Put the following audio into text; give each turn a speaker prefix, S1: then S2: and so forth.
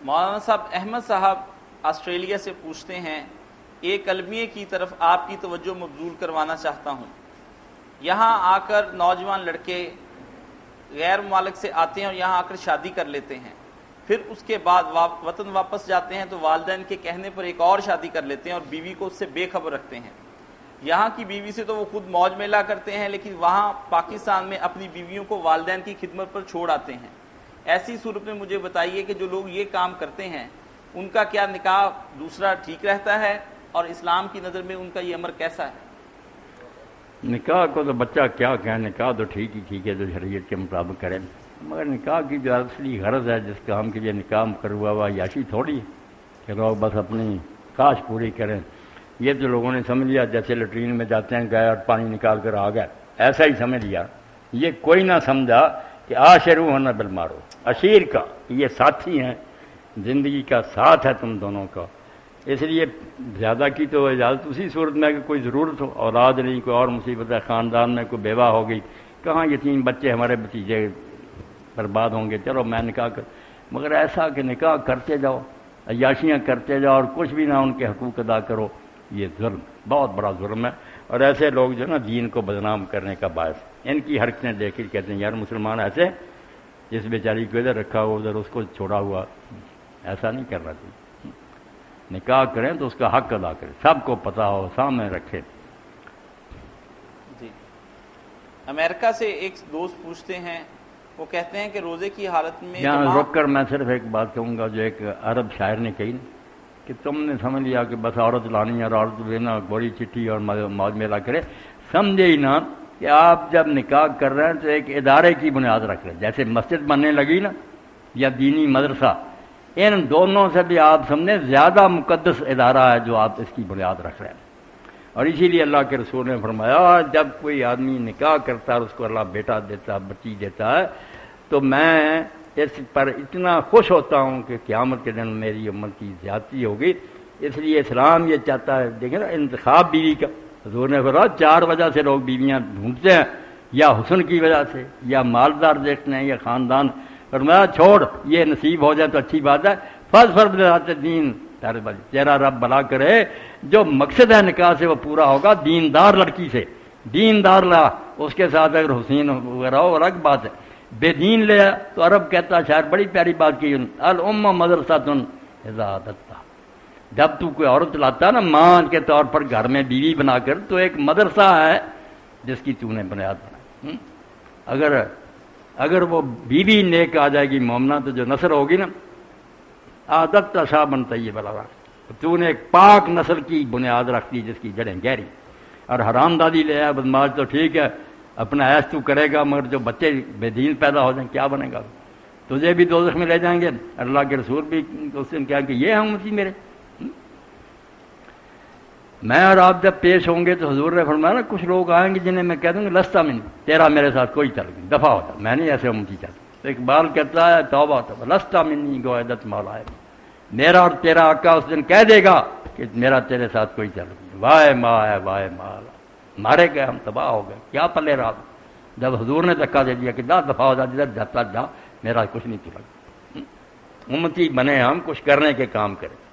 S1: مولانا صاحب احمد صاحب آسٹریلیا سے پوچھتے ہیں، ایک المیہ کی طرف آپ کی توجہ مبذول کروانا چاہتا ہوں۔ یہاں آ کر نوجوان لڑکے غیر ممالک سے آتے ہیں اور یہاں آ کر شادی کر لیتے ہیں، پھر اس کے بعد وطن واپس جاتے ہیں تو والدین کے کہنے پر ایک اور شادی کر لیتے ہیں اور بیوی کو اس سے بے خبر رکھتے ہیں۔ یہاں کی بیوی سے تو وہ خود موج میلا کرتے ہیں، لیکن وہاں پاکستان میں اپنی بیویوں کو والدین کی خدمت پر چھوڑ آتے ہیں۔ ایسی صورت میں مجھے بتائیے کہ جو لوگ یہ کام کرتے ہیں ان کا کیا نکاح دوسرا ٹھیک رہتا ہے، اور اسلام کی نظر میں ان کا یہ امر کیسا ہے؟
S2: نکاح کو تو بچہ کیا کہیں، نکاح تو ٹھیک ہے جو شریعت کے مطابق کریں، مگر نکاح کی جو اصلی غرض ہے جس کام کے لیے نکاح کروا ہوا یاشی تھوڑی ہے کہ لوگ بس اپنی خواہش پوری کریں۔ یہ تو لوگوں نے سمجھ لیا جیسے لیٹرین میں جاتے ہیں گئے اور پانی نکال کر آ گئے، ایسا ہی سمجھ لیا۔ یہ کوئی نہ سمجھا کہ عاشروہن بالمعروف، عشیر کا یہ ساتھی ہیں، زندگی کا ساتھ ہے تم دونوں کا، اس لیے زیادہ کی تو اجازت اسی صورت میں کہ کوئی ضرورت ہو، اولاد نہیں، کوئی اور مصیبت ہے خاندان میں، کوئی بیوہ ہو گئی، کہاں یتیم بچے ہمارے بھتیجے برباد ہوں گے، چلو میں نکاح کر، مگر ایسا کہ نکاح کرتے جاؤ، عیاشیاں کرتے جاؤ اور کچھ بھی نہ ان کے حقوق ادا کرو، یہ ظلم، بہت بڑا ظلم ہے۔ اور ایسے لوگ جو نا دین کو بدنام کرنے کا باعث، ان کی حرکتیں دیکھ کے کہتے ہیں یار مسلمان ایسے جس بیچاری کو ادھر رکھا ہوا ادھر اس کو چھوڑا ہوا، ایسا نہیں کرنا چاہیے۔ نکاح کریں تو اس کا حق ادا کریں، سب کو پتہ ہو، سامنے رکھیں۔
S1: جی، امریکہ سے ایک دوست پوچھتے ہیں، وہ کہتے ہیں کہ روزے کی حالت میں
S2: یہاں رک کر میں صرف ایک بات کہوں گا جو ایک عرب شاعر نے کہی کہ تم نے سمجھ لیا کہ بس عورت لانی اور عورت دینا گوری چٹھی اور موج میلا کرے، سمجھے ہی نہ کہ آپ جب نکاح کر رہے ہیں تو ایک ادارے کی بنیاد رکھ رہے ہیں، جیسے مسجد بننے لگی نا یا دینی مدرسہ، ان دونوں سے بھی آپ سمجھیں زیادہ مقدس ادارہ ہے جو آپ اس کی بنیاد رکھ رہے ہیں۔ اور اسی لیے اللہ کے رسول نے فرمایا جب کوئی آدمی نکاح کرتا ہے اور اس کو اللہ بیٹا دیتا بچی دیتا ہے تو میں اس پر اتنا خوش ہوتا ہوں کہ قیامت کے دن میری امت کی زیادتی ہوگی۔ اس لیے اسلام یہ چاہتا ہے، دیکھیں نا انتخاب بیوی کا، حضور نے فرمایا 4 وجہ سے لوگ بیویاں ڈھونڈتے ہیں، یا حسن کی وجہ سے، یا مالدار دیکھتے ہیں، یا خاندان، فرمایا چھوڑ یہ نصیب ہو جائے تو اچھی بات ہے، فرض ذات دین تیرا رب بلا کرے، جو مقصد ہے نکاح سے وہ پورا ہوگا دیندار لڑکی سے، دیندار لا، اس کے ساتھ اگر حسین وغیرہ ہو الگ بات ہے، بے دین لے تو عرب کہتا شاعر بڑی پیاری بات کی، الام مدرسۃ اذا دتا، جب تو کوئی عورت لاتا نا ماں کے طور پر گھر میں بیوی بنا کر تو ایک مدرسہ ہے جس کی تو نے بنیاد بنائی۔ اگر وہ بیوی نیک آ جائے گی مومنہ تو جو نسل ہوگی نا عادت شابن طیب الارواح، تو نے ایک پاک نسل کی بنیاد رکھ دی جس کی جڑیں گہری۔ اور حرام دادی لے آیا بدماش تو ٹھیک ہے اپنا ایس تو کرے گا، مگر جو بچے بے دین پیدا ہو جائیں کیا بنے گا؟ تجھے بھی دوزخ میں لے جائیں گے۔ اللہ کے رسول بھی اس نے کہا کہ یہ ہیں امتی میرے، میں اور آپ جب پیش ہوں گے تو حضور نے فرمایا نا کچھ لوگ آئیں گے جنہیں میں کہہ دوں گا لستا من، تیرا میرے ساتھ کوئی تعلق نہیں، دفع ہوتا، میں نہیں ایسے امتی چاہتا۔ تو اقبال کہتا ہے توبہ توبہ لستا منی گویدت مولا ہے، میرا اور تیرا آقا اس دن کہہ دے گا کہ میرا تیرے ساتھ کوئی تعلق نہیں، وائے ماں ہے وائے مالا، مارے گئے ہم، تباہ ہو گئے، کیا پلے رات جب حضور نے دھکا دے دیا کہ جا دفع ہو جا، جدھر جاتا جا، میرا کچھ نہیں تو لگا۔ امتی بنے ہم، کچھ کرنے کے کام کریں۔